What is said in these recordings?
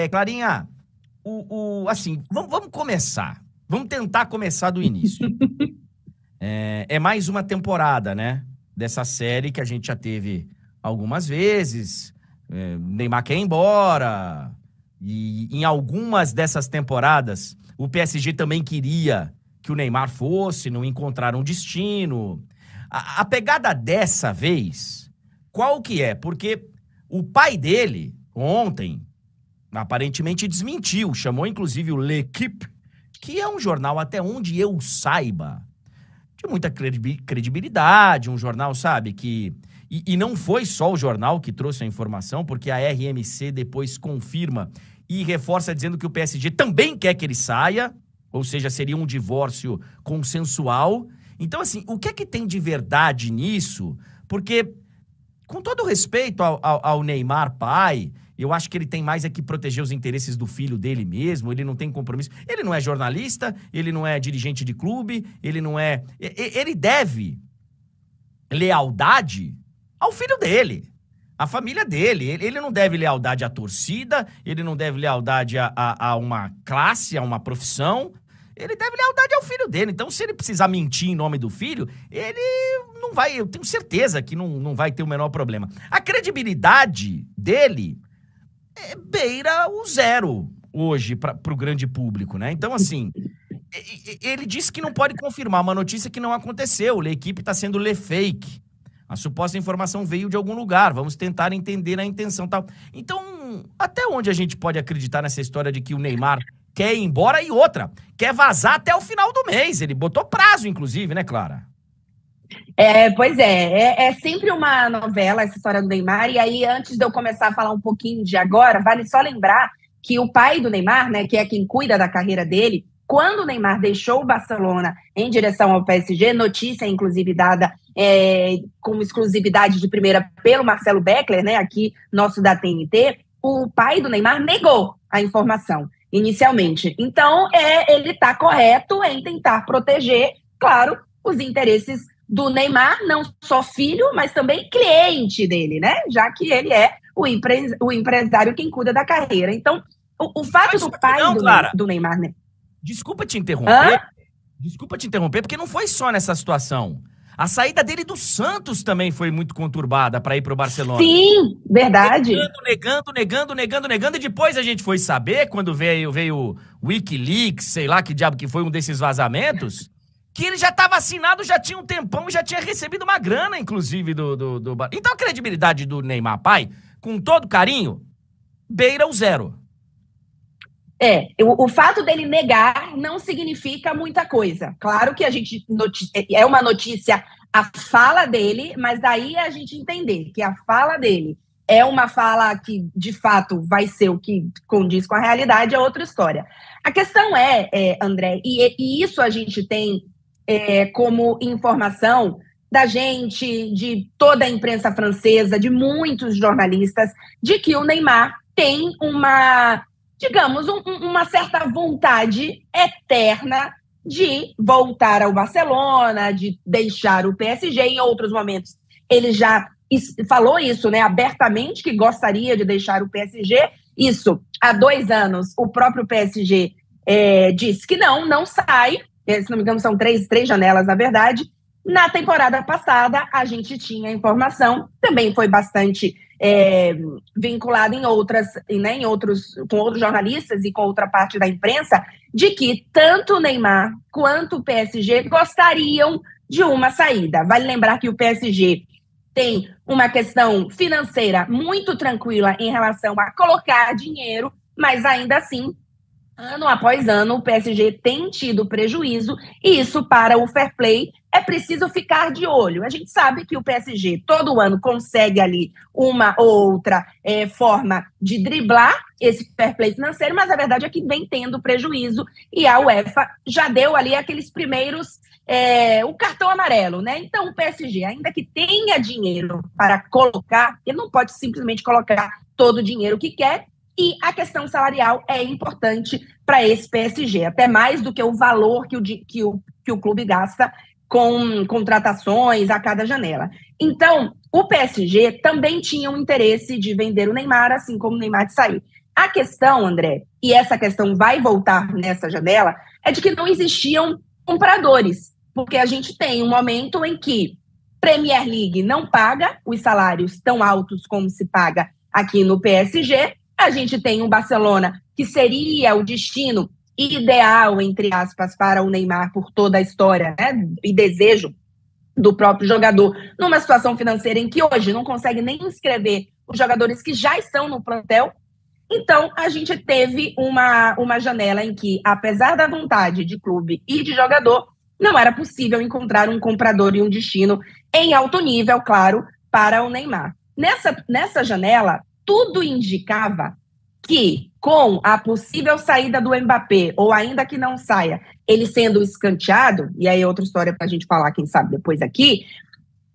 Clarinha, assim, vamos começar. Vamos tentar começar do início. É mais uma temporada, né? Dessa série que a gente já teve algumas vezes. Neymar quer ir embora. E em algumas dessas temporadas, o PSG também queria que o Neymar fosse, não encontraram destino. A pegada dessa vez, qual que é? Porque o pai dele, ontem, aparentemente desmentiu, chamou inclusive o L'Équipe, que é um jornal, até onde eu saiba, de muita credibilidade, um jornal, sabe, que... E não foi só o jornal que trouxe a informação, porque a RMC depois confirma e reforça dizendo que o PSG também quer que ele saia, ou seja, seria um divórcio consensual. Então, assim, o que é que tem de verdade nisso? Porque, com todo respeito ao Neymar pai, eu acho que ele tem mais é que proteger os interesses do filho dele mesmo, ele não tem compromisso. Ele não é jornalista, ele não é dirigente de clube, ele não é... Ele deve lealdade ao filho dele, à família dele. Ele não deve lealdade à torcida, ele não deve lealdade a uma classe, a uma profissão. Ele deve lealdade ao filho dele. Então, se ele precisar mentir em nome do filho, ele não vai... Eu tenho certeza que não vai ter o menor problema. A credibilidade dele beira o zero hoje pro grande público, né? Então, assim, ele disse que não pode confirmar uma notícia que não aconteceu. A equipe está sendo fake. A suposta informação veio de algum lugar. Vamos tentar entender a intenção e tal. Então, até onde a gente pode acreditar nessa história de que o Neymar quer ir embora e outra, quer vazar até o final do mês? Ele botou prazo, inclusive, né, Clara? Pois é sempre uma novela essa história do Neymar. E aí, antes de eu começar a falar um pouquinho de agora, vale só lembrar que o pai do Neymar, né, que é quem cuida da carreira dele, quando o Neymar deixou o Barcelona em direção ao PSG, notícia inclusive dada como exclusividade de primeira pelo Marcelo Beckler, né, aqui nosso da TNT, o pai do Neymar negou a informação inicialmente. Então, ele está correto em tentar proteger, claro, os interesses do Neymar, não só filho, mas também cliente dele, né? Já que ele é o empresário quem cuida da carreira. Então, o fato do pai do Neymar... Né? Desculpa te interromper. Desculpa te interromper, porque não foi só nessa situação. A saída dele do Santos também foi muito conturbada para ir pro Barcelona. Sim, verdade. Negando. E depois a gente foi saber, quando veio o WikiLeaks, sei lá que diabo que foi um desses vazamentos, que ele já estava assinado, já tinha um tempão, já tinha recebido uma grana, inclusive, do... Então a credibilidade do Neymar pai, com todo carinho, beira o zero. O fato dele negar não significa muita coisa. Claro que a gente é uma notícia a fala dele, mas daí a gente entender que a fala dele é uma fala que, de fato, vai ser o que condiz com a realidade, é outra história. A questão André, e isso a gente tem como informação da gente, de toda a imprensa francesa, de muitos jornalistas, de que o Neymar tem uma... digamos, uma certa vontade eterna de voltar ao Barcelona, de deixar o PSG. Em outros momentos, ele já falou isso, né, abertamente, que gostaria de deixar o PSG. Isso, há 2 anos, o próprio PSG disse que não sai. Se não me engano, são três janelas, na verdade. Na temporada passada, a gente tinha informação, também foi bastante... vinculado com outros jornalistas e com outra parte da imprensa, de que tanto o Neymar quanto o PSG gostariam de uma saída. Vale lembrar que o PSG tem uma questão financeira muito tranquila em relação a colocar dinheiro, mas ainda assim, ano após ano, o PSG tem tido prejuízo, e isso, para o fair play, é preciso ficar de olho. A gente sabe que o PSG todo ano consegue ali uma ou outra forma de driblar esse fair play financeiro, mas a verdade é que vem tendo prejuízo, e a UEFA já deu ali aqueles primeiros, o cartão amarelo, né? Então o PSG, ainda que tenha dinheiro para colocar, ele não pode simplesmente colocar todo o dinheiro que quer, e a questão salarial é importante para esse PSG, até mais do que o valor que o clube gasta com contratações a cada janela. Então, o PSG também tinha um interesse de vender o Neymar, assim como o Neymar de sair. A questão, André, e essa questão vai voltar nessa janela, é de que não existiam compradores, porque a gente tem um momento em que Premier League não paga os salários tão altos como se paga aqui no PSG, a gente tem um Barcelona que seria o destino ideal, entre aspas, para o Neymar por toda a história, né, e desejo do próprio jogador, numa situação financeira em que hoje não consegue nem inscrever os jogadores que já estão no plantel. Então, a gente teve uma janela em que, apesar da vontade de clube e de jogador, não era possível encontrar um comprador e um destino em alto nível, claro, para o Neymar. Nessa janela, tudo indicava que, com a possível saída do Mbappé, ou ainda que não saia, ele sendo escanteado, e aí é outra história para a gente falar, quem sabe, depois aqui,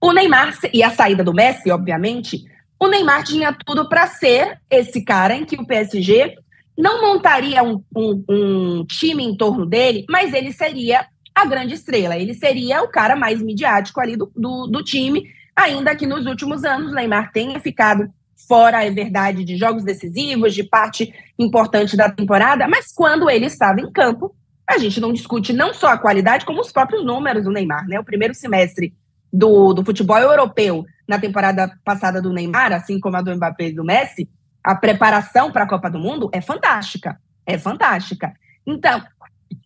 o Neymar, e a saída do Messi, obviamente, o Neymar tinha tudo para ser esse cara em que o PSG não montaria um time em torno dele, mas ele seria a grande estrela, ele seria o cara mais midiático ali do time, ainda que nos últimos anos o Neymar tenha ficado fora, é verdade, de jogos decisivos, de parte importante da temporada, mas quando ele estava em campo, a gente não discute não só a qualidade, como os próprios números do Neymar, né? O primeiro semestre do futebol europeu na temporada passada do Neymar, assim como a do Mbappé e do Messi, a preparação para a Copa do Mundo é fantástica, é fantástica. Então,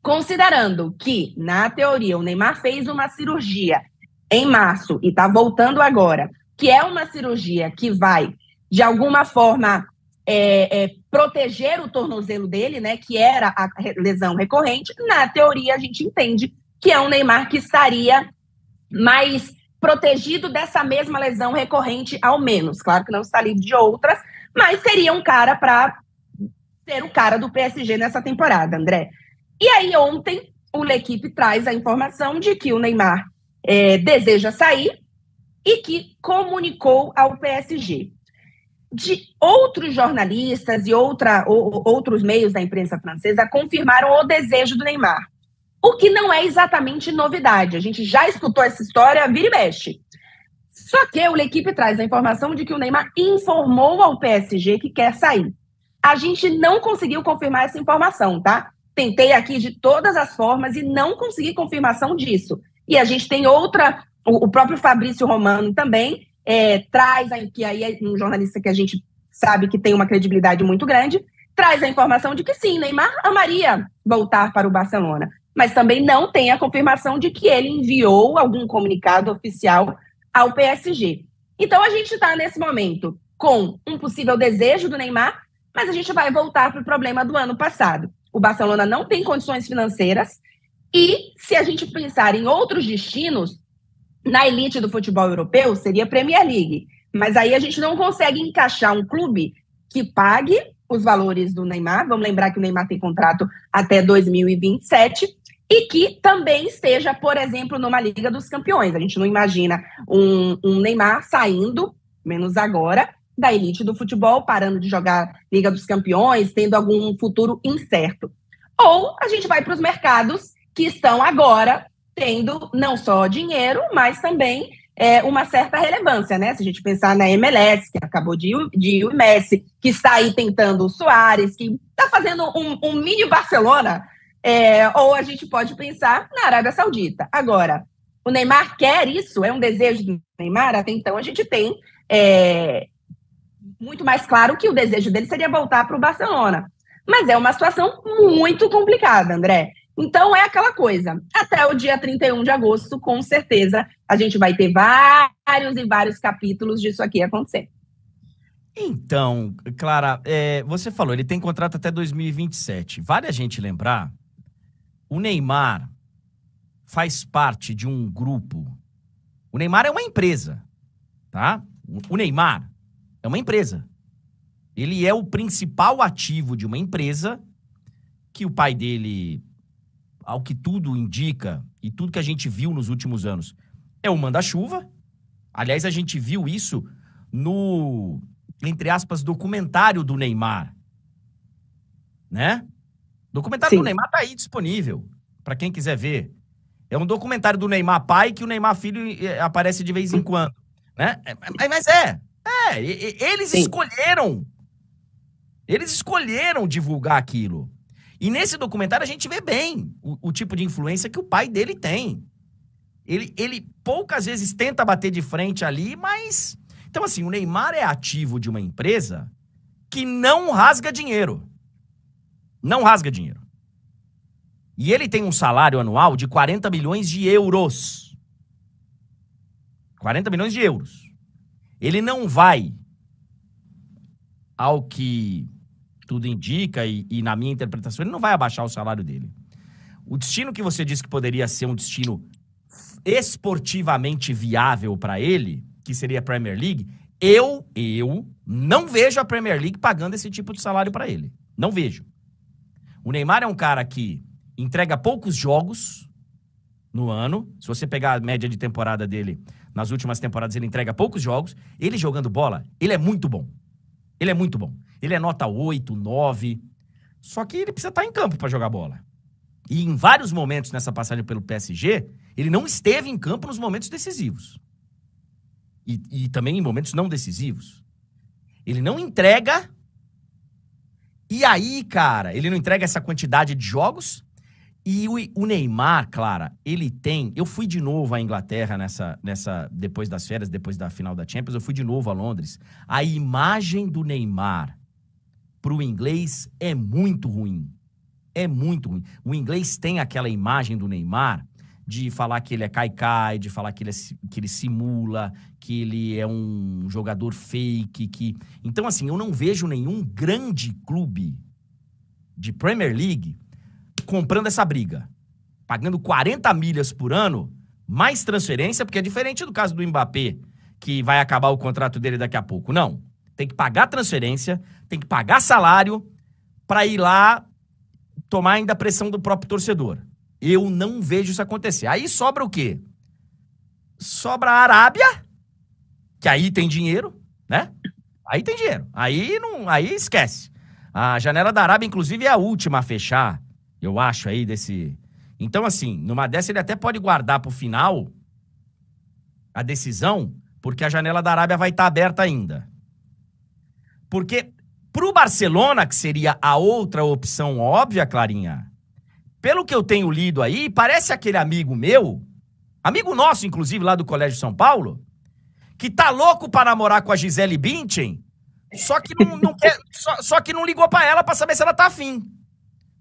considerando que, na teoria, o Neymar fez uma cirurgia em março e está voltando agora, que é uma cirurgia que vai, de alguma forma, proteger o tornozelo dele, né, que era a lesão recorrente, na teoria a gente entende que é um Neymar que estaria mais protegido dessa mesma lesão recorrente, ao menos. Claro que não está livre de outras, mas seria um cara para ser o cara do PSG nessa temporada, André. E aí ontem o L'Équipe traz a informação de que o Neymar deseja sair e que comunicou ao PSG. De outros jornalistas e outros meios da imprensa francesa confirmaram o desejo do Neymar, o que não é exatamente novidade. A gente já escutou essa história, vira e mexe. Só que o L'Équipe traz a informação de que o Neymar informou ao PSG que quer sair. A gente não conseguiu confirmar essa informação, tá? Tentei aqui de todas as formas e não consegui confirmação disso. E a gente tem outra, o próprio Fabrício Romano também, traz, que aí é um jornalista que a gente sabe que tem uma credibilidade muito grande, traz a informação de que sim, Neymar amaria voltar para o Barcelona, mas também não tem a confirmação de que ele enviou algum comunicado oficial ao PSG. Então a gente está nesse momento com um possível desejo do Neymar, mas a gente vai voltar para o problema do ano passado. O Barcelona não tem condições financeiras e, se a gente pensar em outros destinos, na elite do futebol europeu seria a Premier League. Mas aí a gente não consegue encaixar um clube que pague os valores do Neymar. Vamos lembrar que o Neymar tem contrato até 2027 e que também esteja, por exemplo, numa Liga dos Campeões. A gente não imagina um Neymar saindo, menos agora, da elite do futebol, parando de jogar Liga dos Campeões, tendo algum futuro incerto. Ou a gente vai para os mercados que estão agora tendo não só dinheiro, mas também uma certa relevância, né? Se a gente pensar na MLS, que acabou de ir o Messi, que está aí tentando o Suárez, que está fazendo um mini Barcelona, ou a gente pode pensar na Arábia Saudita. Agora, o Neymar quer isso? É um desejo do Neymar? Até então a gente tem muito mais claro que o desejo dele seria voltar para o Barcelona. Mas é uma situação muito complicada, André. Então, é aquela coisa. Até o dia 31 de agosto, com certeza, a gente vai ter vários e vários capítulos disso aqui acontecer. Então, Clara, você falou, ele tem contrato até 2027. Vale a gente lembrar, o Neymar faz parte de um grupo. O Neymar é uma empresa, tá? O Neymar é uma empresa. Ele é o principal ativo de uma empresa que o pai dele, ao que tudo indica, e tudo que a gente viu nos últimos anos, é o manda-chuva. Aliás, a gente viu isso no, entre aspas, documentário do Neymar. Né? O documentário do Neymar tá aí disponível, para quem quiser ver. É um documentário do Neymar pai que o Neymar filho aparece de vez em quando. Né? Mas eles escolheram Eles escolheram divulgar aquilo. E nesse documentário a gente vê bem o tipo de influência que o pai dele tem. Ele poucas vezes tenta bater de frente ali, mas... Então, assim, o Neymar é ativo de uma empresa que não rasga dinheiro. Não rasga dinheiro. E ele tem um salário anual de 40 milhões de euros. 40 milhões de euros. Ele não vai, ao que tudo indica, e na minha interpretação, ele não vai abaixar o salário dele. O destino que você disse que poderia ser um destino esportivamente viável para ele, que seria a Premier League, eu não vejo a Premier League pagando esse tipo de salário para ele. Não vejo. O Neymar é um cara que entrega poucos jogos no ano. Se você pegar a média de temporada dele, nas últimas temporadas ele entrega poucos jogos. Ele jogando bola, ele é muito bom. Ele é muito bom. Ele é nota 8, 9. Só que ele precisa estar em campo para jogar bola. E em vários momentos nessa passagem pelo PSG, ele não esteve em campo nos momentos decisivos. E também em momentos não decisivos. Ele não entrega. E aí, cara, ele não entrega essa quantidade de jogos. E o Neymar, Clara, ele tem... Eu fui de novo à Inglaterra depois das férias, depois da final da Champions, eu fui de novo a Londres. A imagem do Neymar pro inglês é muito ruim. É muito ruim. O inglês tem aquela imagem do Neymar de falar que ele é caicai, de falar que ele simula, que ele é um jogador fake. Então, assim, eu não vejo nenhum grande clube de Premier League comprando essa briga. Pagando 40 milhas por ano, mais transferência, porque é diferente do caso do Mbappé, que vai acabar o contrato dele daqui a pouco. Não. Tem que pagar transferência, tem que pagar salário para ir lá tomar ainda a pressão do próprio torcedor. Eu não vejo isso acontecer. Aí sobra o quê? Sobra a Arábia, que aí tem dinheiro, né? Aí tem dinheiro. Aí esquece. A janela da Arábia, inclusive, é a última a fechar, eu acho, aí desse... Então, assim, numa dessa ele até pode guardar pro final a decisão, porque a janela da Arábia vai estar aberta ainda. Porque pro Barcelona, que seria a outra opção óbvia, Clarinha, pelo que eu tenho lido aí, parece aquele amigo meu, amigo nosso, inclusive, lá do Colégio São Paulo, que tá louco pra namorar com a Gisele Bündchen, só que não quer, só que não ligou pra ela pra saber se ela tá afim.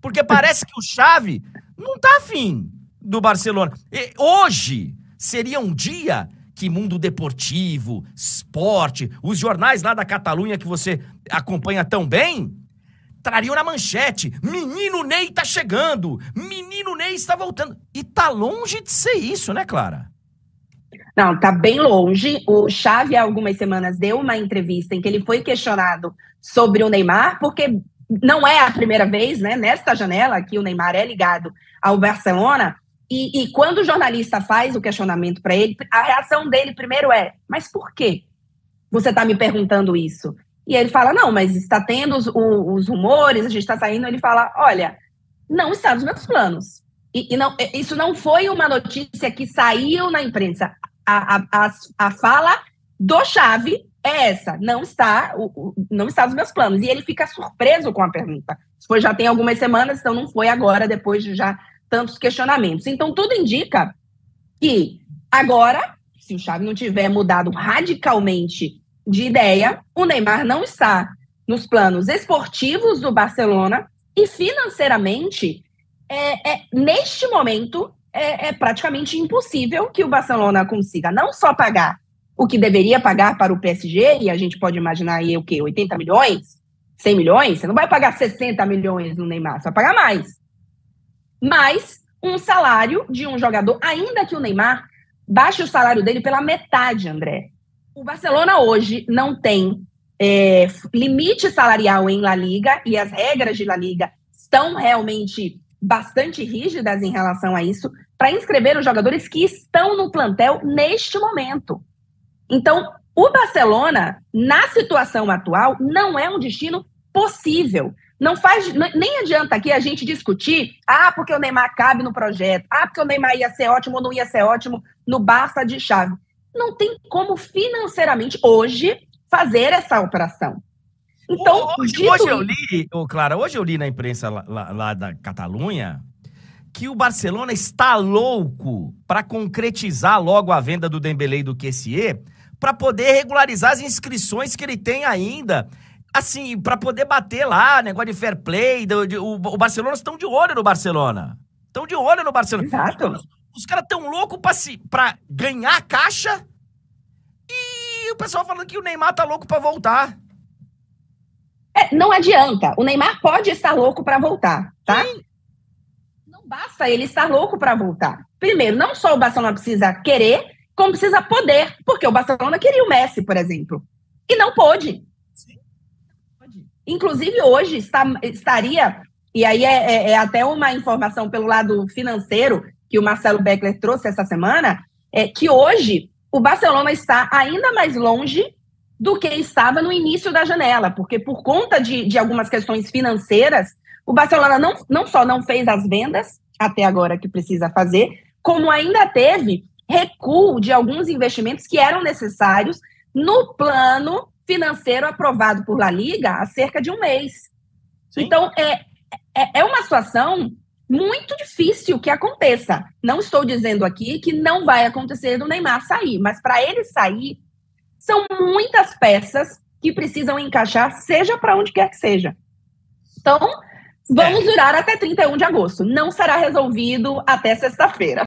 Porque parece que o Xavi não tá afim do Barcelona. E hoje seria um dia que mundo deportivo, esporte, os jornais lá da Catalunha que você acompanha tão bem, trariam na manchete: menino Ney tá chegando, menino Ney está voltando. E tá longe de ser isso, né, Clara? Não, tá bem longe. O Xavi, há algumas semanas, deu uma entrevista em que ele foi questionado sobre o Neymar, porque não é a primeira vez, né, nesta janela que o Neymar é ligado ao Barcelona. E quando o jornalista faz o questionamento para ele, a reação dele primeiro é: mas por quê você está me perguntando isso? E ele fala: não, mas está tendo os rumores, a gente está saindo. Ele fala: olha, não está nos meus planos. Isso não foi uma notícia que saiu na imprensa. A fala do Xavi é essa: não está nos meus planos. E ele fica surpreso com a pergunta. Isso foi já tem algumas semanas, então não foi agora, depois de já tantos questionamentos. Então, tudo indica que agora, se o Xavi não tiver mudado radicalmente de ideia, o Neymar não está nos planos esportivos do Barcelona e financeiramente, neste momento, é praticamente impossível que o Barcelona consiga não só pagar o que deveria pagar para o PSG, e a gente pode imaginar aí o quê? 80 milhões? 100 milhões? Você não vai pagar 60 milhões no Neymar, você vai pagar mais. Mas um salário de um jogador, ainda que o Neymar baixe o salário dele pela metade, André. O Barcelona hoje não tem limite salarial em La Liga, e as regras de La Liga estão realmente bastante rígidas em relação a isso, para inscrever os jogadores que estão no plantel neste momento. Então, o Barcelona, na situação atual, não é um destino possível. Nem adianta aqui a gente discutir, porque o Neymar cabe no projeto, porque o Neymar ia ser ótimo ou não ia ser ótimo no Barça de Xavi. Não tem como financeiramente hoje fazer essa operação. Então, hoje eu li, Clara, hoje eu li na imprensa lá da Catalunha que o Barcelona está louco para concretizar logo a venda do Dembélé e do Kessié para poder regularizar as inscrições que ele tem ainda. Assim, para poder bater lá, negócio de fair play, o Barcelona estão de olho no Barcelona. Estão de olho no Barcelona. Exato. Os caras estão loucos pra ganhar a caixa e o pessoal falando que o Neymar tá louco pra voltar. Não adianta. O Neymar pode estar louco para voltar, tá? Sim. Não basta ele estar louco para voltar. Primeiro, não só o Barcelona precisa querer, como precisa poder. Porque o Barcelona queria o Messi, por exemplo. E não pôde. Sim. Inclusive, hoje estaria... E aí é até uma informação pelo lado financeiro que o Marcelo Beckler trouxe essa semana, que hoje o Barcelona está ainda mais longe do que estava no início da janela, porque por conta de algumas questões financeiras, o Barcelona não só não fez as vendas, até agora que precisa fazer, como ainda teve recuo de alguns investimentos que eram necessários no plano financeiro aprovado por La Liga há cerca de um mês. Sim. Então, é uma situação muito difícil que aconteça. Não estou dizendo aqui que não vai acontecer do Neymar sair, mas para ele sair, são muitas peças que precisam encaixar, seja para onde quer que seja. Então, vamos durar até 31 de agosto. Não será resolvido até sexta-feira.